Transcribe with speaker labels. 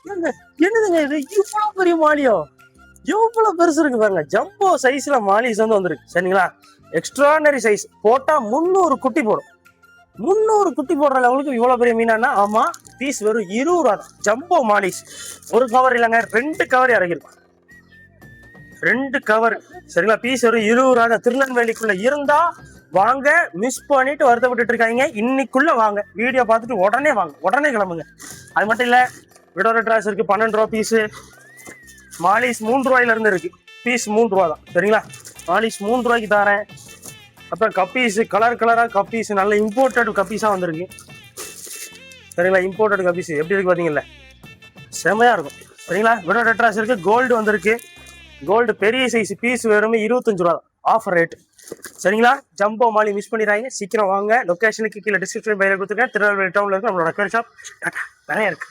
Speaker 1: என்னதுங்க இது இவ்வளவு பெரிய மாலியோ? எவ்வளவு பெருசு இருக்கு பாருங்க. ஜம்போ சைஸ்ல மாலிஸ் வந்து வந்திருக்கு சரிங்களா. Extraordinary size. போட்டா 300 குட்டி போடும். 300 குட்டி போடுற லெவலுக்கு இவ்வளவு பெரிய மீனானா? ஆமா. பீஸ் வெறும் 20 ரூபா தான். Jumbo Marles. ஒரு கவர் இல்லைங்க, 2 கவர் இறங்கிருக்கும். 2 கவர் சரிங்களா. பீஸ் வெறும் 20 ரூபா தான். திருநெல்வேலிக்குள்ள இருந்தா வாங்க. மிஸ் பண்ணிட்டு வருத்தப்பட்டு இருக்காங்க. இன்னைக்குள்ள வாங்க, வீடியோ பார்த்துட்டு உடனே வாங்க, உடனே கிளம்புங்க. அது மட்டும் இல்ல, விடோர ட்ராஸ் இருக்கு 12 ரூபா பீஸு. மாலிஸ் 3 ரூபாயில இருந்து இருக்கு. பீஸ் 3 ரூபா தான் சரிங்களா. மாலிஸ் 3 ரூபாய்க்கு தரேன். அப்புறம் கப்பீஸ், கலர் கலரா கப்பீஸ், நல்ல இம்போர்ட்டட் கப்பீஸா வந்திருக்கு சரிங்களா. இம்போர்ட்டட் கப்பீஸ் எப்படி இருக்கு பாத்தீங்கல்ல, செமையா இருக்கும் சரிங்களா. விடோர ட்ராஸ் இருக்கு. கோல்டு வந்திருக்கு. கோல்டு பெரிய சைஸ். பீஸ் வெறும் 25 ரூபா தான். ஆஃபர் ரேட் சரிங்களா. ஜம்போ மாலி மிஸ் பண்ணிடுறாங்க. சீக்கிரம் வாங்க. லொகேஷனுக்கு கீழே டிஸ்கிரிப்ஷன் பையில கொடுத்துருக்கேன். திருநெல்வேலி டவுன்ல இருக்கு நம்மளோட ஷாப். நிறைய இருக்கு.